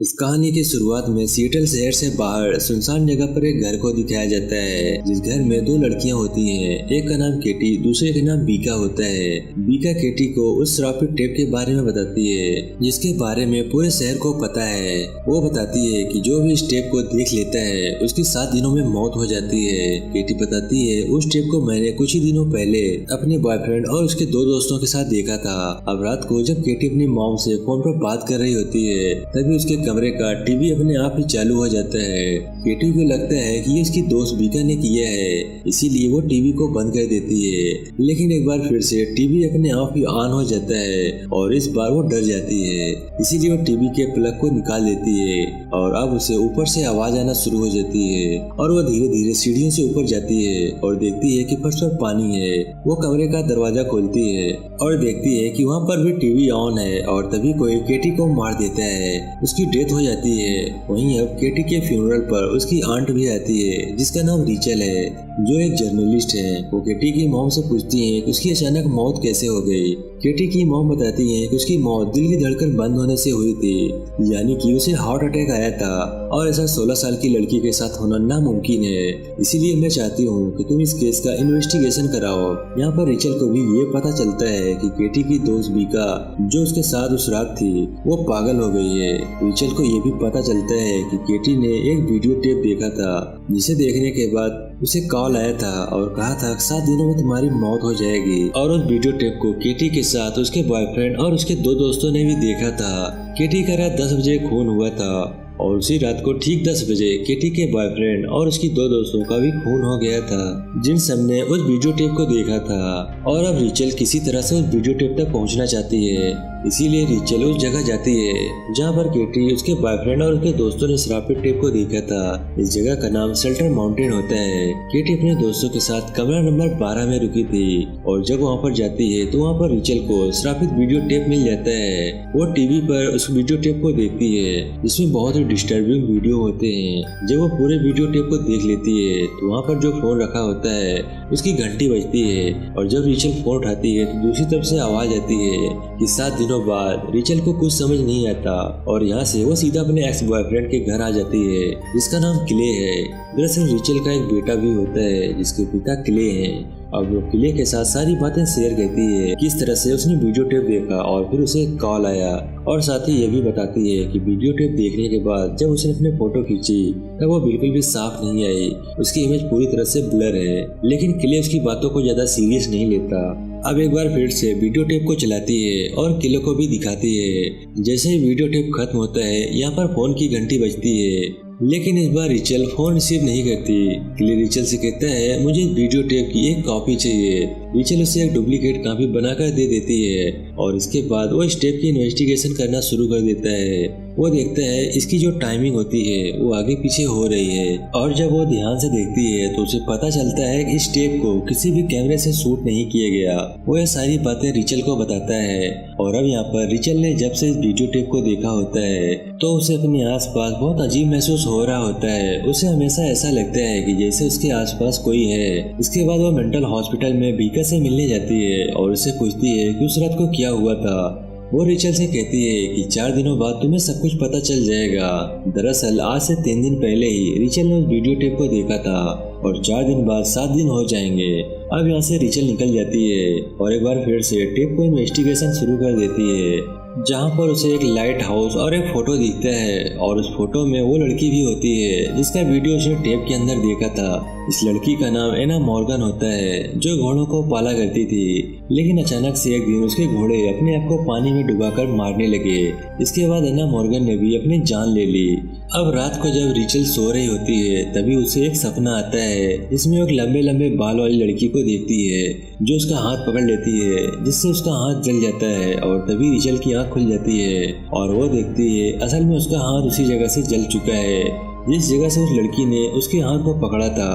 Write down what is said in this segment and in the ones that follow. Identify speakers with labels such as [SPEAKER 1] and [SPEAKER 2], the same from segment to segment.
[SPEAKER 1] इस कहानी की शुरुआत में सिएटल शहर से बाहर सुनसान जगह पर एक घर को दिखाया जाता है, जिस घर में दो लड़कियां होती हैं। एक का नाम केटी, दूसरे का नाम बीका होता है। बीका केटी को उस श्रापित टेप के बारे में बताती है, जिसके बारे में पूरे शहर को पता है। वो बताती है कि जो भी इस टेप को देख लेता है उसकी 7 दिनों में मौत हो जाती है। केटी बताती है, उस टेप को मैंने कुछ ही दिनों पहले अपने बॉयफ्रेंड और उसके 2 दोस्तों के साथ देखा था। अब रात को जब केटी अपनी मॉम से फोन पर बात कर रही होती है, तभी उसके कमरे का टीवी अपने आप ही चालू हो जाता है। केटी को लगता है कि ये इसकी दोस्त बीका ने किया है, इसीलिए वो टीवी को बंद कर देती है। लेकिन एक बार फिर से टीवी अपने आप ही ऑन हो जाता है और इस बार वो डर जाती है, इसीलिए वो टीवी के प्लग को निकाल देती है और अब उसे ऊपर से आवाज आना शुरू हो जाती है और वो धीरे धीरे सीढ़ियों से ऊपर जाती है और देखती है कि फर्श पर पानी है। वो कमरे का दरवाजा खोलती है और देखती है कि वहाँ पर भी टीवी ऑन है और तभी कोई केटी को मार देता है। उसकी डेथ हो जाती है। वहीं अब केटी के फ्यूनरल पर उसकी आंट भी आती है, जिसका नाम रिचल है, जो एक जर्नलिस्ट है। वो केटी की मॉम से पूछती है कि उसकी अचानक मौत कैसे हो गई। केटी की मॉम बताती है कि उसकी मौत दिल की धड़कन बंद होने से हुई थी, यानी कि उसे हार्ट अटैक आया था और ऐसा 16 साल की लड़की के साथ होना नामुमकिन है। इसीलिए मैं चाहती हूँ कि तुम इस केस का इन्वेस्टिगेशन कराओ। यहाँ पर रिचल को भी ये पता चलता है कि केटी की दोस्त बीका, जो उसके साथ उस रात थी, वो पागल हो गई है। रिचल को ये भी पता चलता है कि केटी ने एक वीडियो टेप देखा था, जिसे देखने के बाद उसे कॉल आया था और कहा था 7 दिनों में तुम्हारी मौत हो जाएगी। और उस वीडियो टेप को केटी के साथ उसके बॉयफ्रेंड और उसके 2 दोस्तों ने भी देखा था। केटी का रात 10 बजे खून हुआ था और उसी रात को ठीक 10 बजे केटी के बॉयफ्रेंड और उसकी 2 दोस्तों का भी खून हो गया था, जिन सब ने उस वीडियो टेप को देखा था। और अब रिचल किसी तरह से उस वीडियो टेप तक पहुंचना चाहती है, इसीलिए रिचल उस जगह जाती है जहां पर केटी, उसके बॉयफ्रेंड और उसके दोस्तों ने श्रापित टेप को देखा था। इस जगह का नाम शेल्टर माउंटेन होता है। केटी अपने दोस्तों के साथ कमरा नंबर 12 में रुकी थी और जब वहां पर जाती है तो वहां पर रिचल को श्रापित वीडियो टेप मिल जाता है। वो टीवी पर उस वीडियो टेप को देखती है, जिसमें बहुत ही डिस्टर्बिंग वीडियो होते हैं। जब वो पूरे वीडियो टेप को देख लेती है तो वहाँ पर जो फोन रखा होता है उसकी घंटी बजती है और जब रिचल फोन उठाती है तो दूसरी तरफ से आवाज आती है कि 7 दिनों बाद। रिचल को कुछ समझ नहीं आता और यहाँ से वो सीधा अपने एक्स बॉयफ्रेंड के घर आ जाती है, जिसका नाम क्ले है। दरअसल रिचल का एक बेटा भी होता है जिसके पिता क्ले हैं। अब वो क्ले के साथ सारी बातें शेयर करती है, किस तरह से उसने वीडियो टेप देखा और फिर उसे कॉल आया, और साथ ही ये भी बताती है कि वीडियो टेप देखने के बाद जब उसने अपने फोटो खींची तब वो बिल्कुल भी साफ नहीं आई, उसकी इमेज पूरी तरह से ब्लर है। लेकिन क्ले उसकी बातों को ज्यादा सीरियस नहीं लेता। अब एक बार फिर से वीडियो टेप को चलाती है और क्ले को भी दिखाती है। जैसे ही वीडियो टेप खत्म होता है, यहाँ पर फोन की घंटी बजती है, लेकिन इस बार रिचल फोन रिसीव नहीं करती। क्ले रिचल से कहता है, मुझे वीडियो टेप की एक कॉपी चाहिए। रिचल उसे एक डुप्लीकेट कॉपी बनाकर दे देती है और इसके बाद वो इस टेप की इन्वेस्टिगेशन करना शुरू कर देता है। वो देखता है इसकी जो टाइमिंग होती है वो आगे पीछे हो रही है और जब वो ध्यान से देखती है तो उसे पता चलता है कि इस टेप को किसी भी कैमरे से शूट नहीं किया गया। वो ये सारी बातें रिचल को बताता है और अब यहाँ पर रिचल ने जब से इस वीडियो टेप को देखा होता है तो उसे अपने आसपास बहुत अजीब महसूस हो रहा होता है। उसे हमेशा ऐसा लगता है कि जैसे उसके आसपास कोई है। इसके बाद वो मेंटल हॉस्पिटल में बीका से मिलने जाती है और उससे पूछती है कि उस रात को क्या हुआ था। वो रिचल से कहती है कि 4 दिनों बाद तुम्हें सब कुछ पता चल जाएगा। दरअसल आज से 3 दिन पहले ही रिचल ने उस वीडियो टेप को देखा था और 4 दिन बाद 7 दिन हो जाएंगे। अब यहाँ से रिचल निकल जाती है और एक बार फिर से टेप को इन्वेस्टिगेशन शुरू कर देती है, जहाँ पर उसे एक लाइट हाउस और एक फोटो दिखता है और उस फोटो में वो लड़की भी होती है जिसका वीडियो उसने टेप के अंदर देखा था। इस लड़की का नाम एना मॉर्गन होता है, जो घोड़ों को पाला करती थी। लेकिन अचानक से एक दिन उसके घोड़े अपने आप को पानी में डुबाकर मारने लगे। इसके बाद एना मॉर्गन ने भी अपनी जान ले ली। अब रात को जब रिचल सो रही होती है तभी उसे एक सपना आता है, जिसमें एक लंबे लंबे बाल वाली लड़की को देखती है जो उसका हाथ पकड़ लेती है, जिससे उसका हाथ जल जाता है और तभी रिचल की आंख खुल जाती है और वो देखती है असल में उसका हाथ उसी जगह से जल चुका है जिस जगह से उस लड़की ने उसके हाथ को पकड़ा था,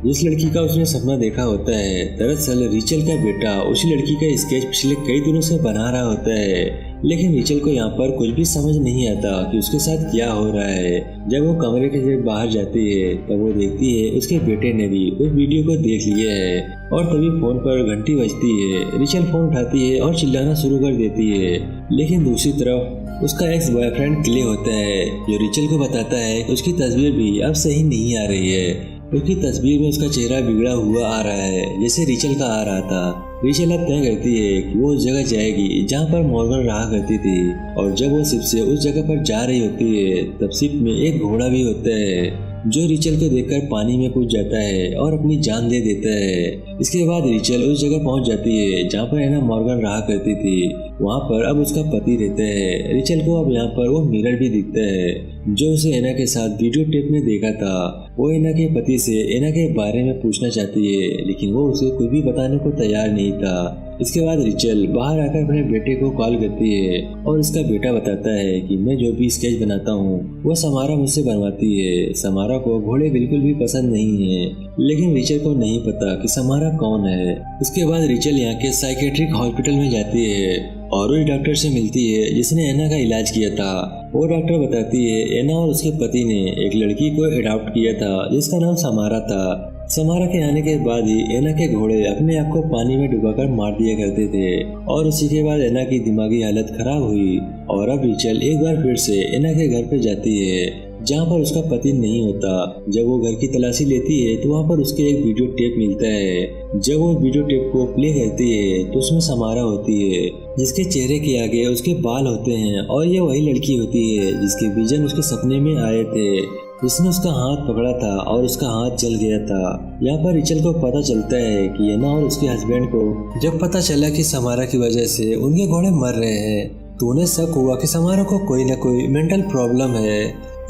[SPEAKER 1] जिस लड़की का उसने सपना देखा होता है। दरअसल रिचल का बेटा उसी लड़की का स्केच पिछले कई दिनों से बना रहा होता है, लेकिन रिचल को यहाँ पर कुछ भी समझ नहीं आता कि उसके साथ क्या हो रहा है। जब वो कमरे के जब बाहर जाती है तब वो देखती है उसके बेटे ने भी उस वीडियो को देख लिया है और तभी फोन पर घंटी बजती है। रिचल फोन उठाती है और चिल्लाना शुरू कर देती है, लेकिन दूसरी तरफ उसका एक्स बॉयफ्रेंड क्ले होता है, जो रिचल को बताता है कि उसकी तस्वीर भी अब सही नहीं आ रही है। उसकी तस्वीर में उसका चेहरा बिगड़ा हुआ आ रहा है, जैसे रिचल का आ रहा था। रिचल अब तय करती है कि वो उस जगह जाएगी जहाँ पर मॉर्गन रहा करती थी, और जब वो शिप से उस जगह पर जा रही होती है तब शिप में एक घोड़ा भी होता है, जो रिचल को देखकर पानी में कूद जाता है और अपनी जान दे देता है। इसके बाद रिचल उस जगह पहुंच जाती है जहाँ पर एना मॉर्गन रहा करती थी। वहाँ पर अब उसका पति रहता है। रिचल को अब यहाँ पर वो मिरर भी दिखता है, जो उसे एना के साथ वीडियो टेप में देखा था। वो एना के पति से एना के बारे में पूछना चाहती है, लेकिन वो उसे कुछ भी बताने को तैयार नहीं था। इसके बाद रिचल बाहर आकर अपने बेटे को कॉल करती है और उसका बेटा बताता है कि मैं जो भी स्केच बनाता हूँ वो समारा मुझसे बनवाती है। समारा को घोड़े बिल्कुल भी पसंद नहीं है, लेकिन रिचल को नहीं पता कि समारा कौन है। इसके बाद रिचल यहाँ के साइकेट्रिक हॉस्पिटल में जाती है और उस डॉक्टर से मिलती है जिसने एना का इलाज किया था। वो डॉक्टर बताती है एना और उसके पति ने एक लड़की को अडॉप्ट किया था जिसका नाम समारा था। समारा के आने के बाद ही एना के घोड़े अपने आप को पानी में डुबाकर मार दिया करते थे, और उसी के बाद एना की दिमागी हालत खराब हुई। और अब रिचल एक बार फिर से एना के घर पे जाती है जहाँ पर उसका पति नहीं होता। जब वो घर की तलाशी लेती है तो वहाँ पर उसके एक वीडियो टेप मिलता है। जब वो वीडियो टेप को प्ले करती है तो उसमें समारा होती है, जिसके चेहरे के आगे उसके बाल होते हैं, और ये वही लड़की होती है जिसके विजन उसके सपने में आए थे, जिसने उसका हाथ पकड़ा था और उसका हाथ जल गया था। यहाँ पर रिचल को पता चलता है कि एना और उसके हस्बैंड को जब पता चला कि समारा की वजह से उनके घोड़े मर रहे हैं तो उन्हें शक हुआ कि समारा को कोई न कोई मेंटल प्रॉब्लम है।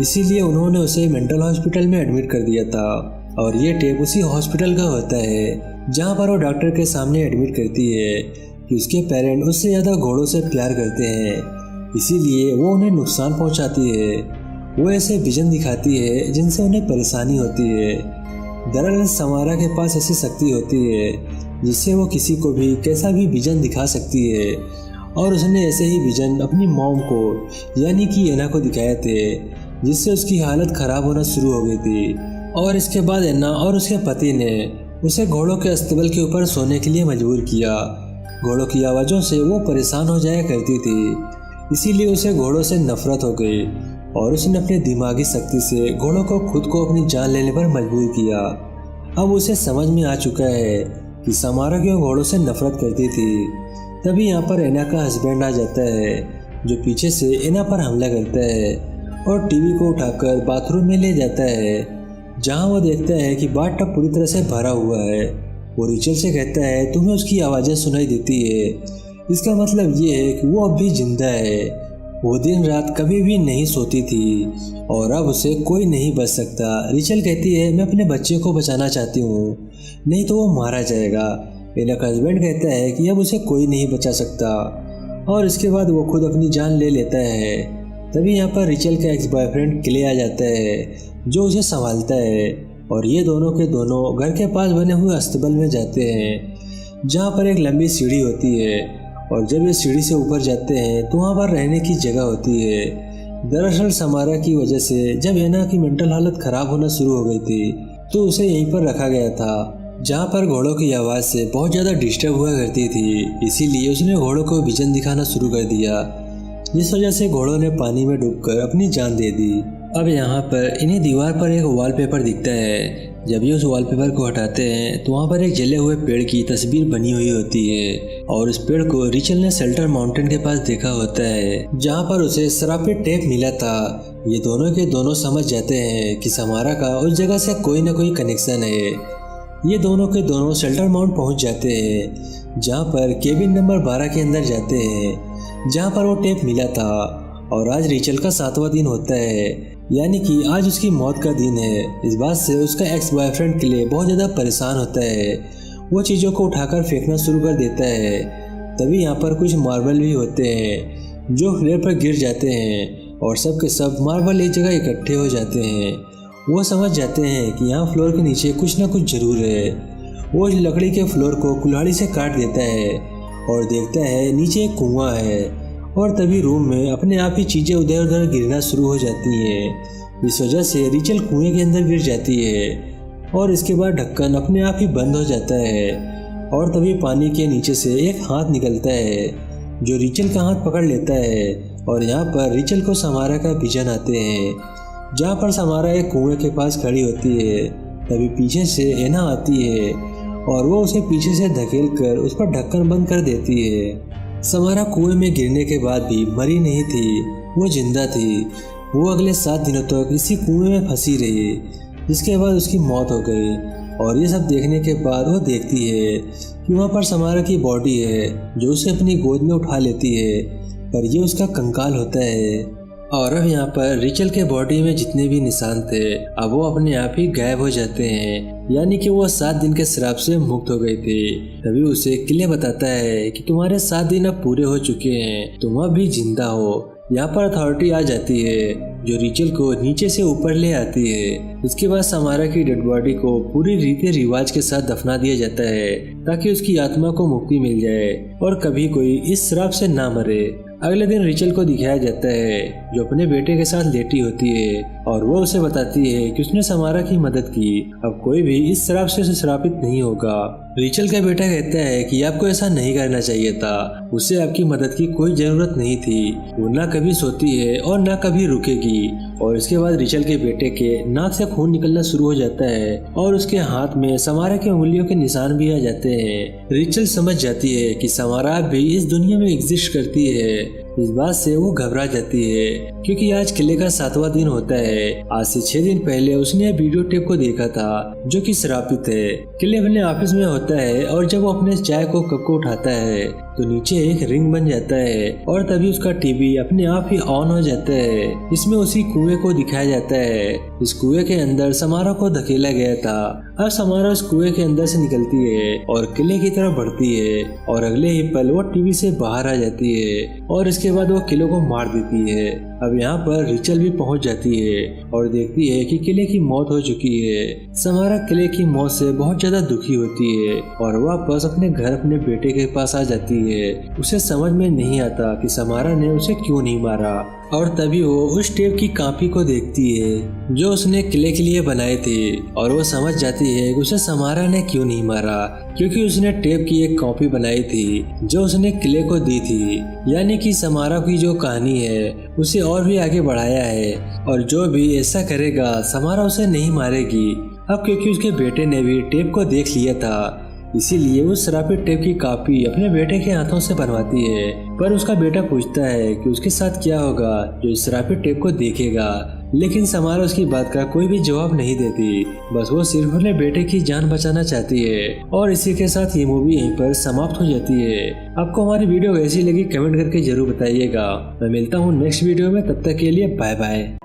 [SPEAKER 1] इसीलिए उन्होंने उसे मेंटल हॉस्पिटल में एडमिट कर दिया था। और ये टेप उसी हॉस्पिटल का होता है जहाँ पर वो डॉक्टर के सामने एडमिट करती है कि उसके पेरेंट उससे ज़्यादा घोड़ों से प्यार करते हैं, इसीलिए वो उन्हें नुकसान पहुँचाती है। वो ऐसे विजन दिखाती है जिनसे उन्हें परेशानी होती है। दरअसल समारा के पास ऐसी शक्ति होती है जिससे वो किसी को भी कैसा भी विजन दिखा सकती है, और उसने ऐसे ही विजन अपनी मॉम को यानी कि एना को दिखाए थे, जिससे उसकी हालत खराब होना शुरू हो गई थी। और इसके बाद एना और उसके पति ने उसे घोड़ों के अस्तबल के ऊपर सोने के लिए मजबूर किया। घोड़ों की आवाज़ों से वो परेशान हो जाया करती थी, इसीलिए उसे घोड़ों से नफरत हो गई और उसने अपने दिमागी शक्ति से घोड़ों को खुद को अपनी जान लेने पर मजबूर किया। अब उसे समझ में आ चुका है कि समारा क्यों घोड़ों से नफरत करती थी। तभी यहाँ पर एना का हस्बैंड आ जाता है, जो पीछे से एना पर हमला करता है और टीवी को उठाकर बाथरूम में ले जाता है, जहाँ वो देखता है कि बाथटब पूरी तरह से भरा हुआ है। वो रिचल से कहता है तुम्हें उसकी आवाज़ें सुनाई देती है, इसका मतलब ये है कि वो अब भी जिंदा है। वो दिन रात कभी भी नहीं सोती थी और अब उसे कोई नहीं बच सकता। रिचल कहती है मैं अपने बच्चे को बचाना चाहती हूँ, नहीं तो वो मारा जाएगा। एना का हस्बैंड कहता है कि अब उसे कोई नहीं बचा सकता, और इसके बाद वो खुद अपनी जान ले लेता है। तभी यहाँ पर रिचल का एक्स बॉयफ्रेंड क्ले आ जाता है, जो उसे संभालता है, और ये दोनों के दोनों घर के पास बने हुए अस्तबल में जाते हैं, जहाँ पर एक लंबी सीढ़ी होती है। और जब ये सीढ़ी से ऊपर जाते हैं तो वहाँ पर रहने की जगह होती है। दरअसल समारा की वजह से जब एना की मेंटल हालत खराब होना शुरू हो गई थी तो उसे यहीं पर रखा गया था, जहाँ पर घोड़ों की आवाज़ से बहुत ज़्यादा डिस्टर्ब हुआ करती थी। इसीलिए उसने घोड़ों को विजन दिखाना शुरू कर दिया, जिस वजह से घोड़ों ने पानी में डूबकर अपनी जान दे दी। अब यहाँ पर इन्हें दीवार पर एक वॉलपेपर दिखता है। जब ये उस वॉलपेपर को हटाते हैं तो वहाँ पर एक जले हुए पेड़ की तस्वीर बनी हुई होती है, और उस पेड़ को रिचल ने शेल्टर माउंटेन के पास देखा होता है, जहाँ पर उसे श्रापित टेप मिला था। ये दोनों के दोनों समझ जाते हैं कि समारा का उस जगह से कोई ना कोई कनेक्शन है। ये दोनों के दोनों शेल्टर माउंट पहुँच जाते हैं, जहाँ पर केबिन नंबर 12 के अंदर जाते हैं, जहाँ पर वो टेप मिला था। और आज रिचल का 7वां दिन होता है, यानी कि आज उसकी मौत का दिन है। इस बात से उसका एक्स बॉयफ्रेंड के लिए बहुत ज़्यादा परेशान होता है। वो चीज़ों को उठाकर फेंकना शुरू कर देता है। तभी यहाँ पर कुछ मार्बल भी होते हैं जो फ्लोर पर गिर जाते हैं, और सब के सब मार्बल एक जगह इकट्ठे हो जाते हैं। वो समझ जाते हैं कि यहाँ फ्लोर के नीचे कुछ ना कुछ जरूर है। वो लकड़ी के फ्लोर को कुल्हाड़ी से काट देता है और देखता है नीचे एक कुआं है, और तभी रूम में अपने आप ही चीज़ें उधर उधर गिरना शुरू हो जाती हैं। इस वजह से रिचल कुएं के अंदर गिर जाती है, और इसके बाद ढक्कन अपने आप ही बंद हो जाता है। और तभी पानी के नीचे से एक हाथ निकलता है, जो रिचल का हाथ पकड़ लेता है और यहाँ पर रिचल को समारा का विजन आते हैं, जहाँ पर समारा एक कुएं के पास खड़ी होती है। तभी पीछे से एना आती है और वो उसे पीछे से धकेल कर उस पर ढक्कन बंद कर देती है। समारा कुएं में गिरने के बाद भी मरी नहीं थी, वो जिंदा थी। वो अगले 7 दिनों तक इसी कुएं में फंसी रही, जिसके बाद उसकी मौत हो गई। और ये सब देखने के बाद वो देखती है कि वहाँ पर समारा की बॉडी है, जो उसे अपनी गोद में उठा लेती है, पर ये उसका कंकाल होता है। और अब यहाँ पर रिचल के बॉडी में जितने भी निशान थे, अब वो अपने आप ही गायब हो जाते हैं, यानी कि वो 7 दिन के श्राप से मुक्त हो गई थी। तभी उसे क्ले बताता है कि तुम्हारे 7 दिन अब पूरे हो चुके हैं, तुम अब भी जिंदा हो। यहाँ पर अथॉरिटी आ जाती है, जो रिचल को नीचे से ऊपर ले आती है। इसके बाद समारा की डेड बॉडी को पूरी रीति रिवाज के साथ दफना दिया जाता है, ताकि उसकी आत्मा को मुक्ति मिल जाए और कभी कोई इस श्राप से ना मरे। अगले दिन रिचल को दिखाया जाता है, जो अपने बेटे के साथ लेटी होती है, और वो उसे बताती है कि उसने समारा की मदद की, अब कोई भी इस श्राप से श्रापित नहीं होगा। रिचल का बेटा कहता है कि आपको ऐसा नहीं करना चाहिए था, उसे आपकी मदद की कोई जरूरत नहीं थी। वो ना कभी सोती है और ना कभी रुकेगी। और इसके बाद रिचल के बेटे के नाक से खून निकलना शुरू हो जाता है और उसके हाथ में समारा की उंगलियों के निशान भी आ जाते हैं। रिचल समझ जाती है कि समारा भी इस दुनिया में एग्जिस्ट करती है। इस बात से वो घबरा जाती है, क्योंकि आज किले का 7वां दिन होता है। आज से 6 दिन पहले उसने वीडियो टेप को देखा था, जो कि श्रापित है। किले अपने ऑफिस में होता है और जब वो अपने चाय को कप को उठाता है तो नीचे एक रिंग बन जाता है और तभी उसका टीवी अपने आप ही ऑन हो जाता है। इसमें उसी कुएं को दिखाया जाता है। इस कुएं के अंदर समारा को धकेला गया था। अब समारा उस कुएं के अंदर से निकलती है और किले की तरफ बढ़ती है, और अगले ही पल वो टीवी से बाहर आ जाती है और इसके बाद वो किले को मार देती है। अब यहाँ पर रिचल भी पहुँच जाती है और देखती है कि किले की मौत हो चुकी है। समारा किले की मौत से बहुत ज्यादा दुखी होती है और वापस अपने घर अपने बेटे के पास आ जाती है। उसे समझ में नहीं आता कि समारा ने उसे क्यों नहीं मारा, और तभी वो उस टेप की कॉपी को देखती है जो उसने किले के लिए बनाई थी, और वो समझ जाती है कि उसे समारा ने क्यों नहीं मारा, क्योंकि उसने टेप की एक कॉपी बनाई थी जो उसने किले को दी थी। यानी कि समारा की जो कहानी है उसे और भी आगे बढ़ाया है, और जो भी ऐसा करेगा समारा उसे नहीं मारेगी। अब क्योंकि उसके बेटे ने भी टेप को देख लिया था, इसीलिए उस श्रापित टेप की कॉपी अपने बेटे के हाथों से बनवाती है। पर उसका बेटा पूछता है कि उसके साथ क्या होगा जो इस श्रापित टेप को देखेगा, लेकिन समारा उसकी बात का कोई भी जवाब नहीं देती। बस वो सिर्फ अपने बेटे की जान बचाना चाहती है। और इसी के साथ ये मूवी यहीं पर समाप्त हो जाती है। आपको हमारी वीडियो कैसी लगी कमेंट करके जरूर बताइएगा। मैं मिलता हूँ नेक्स्ट वीडियो में, तब तक के लिए बाय बाय।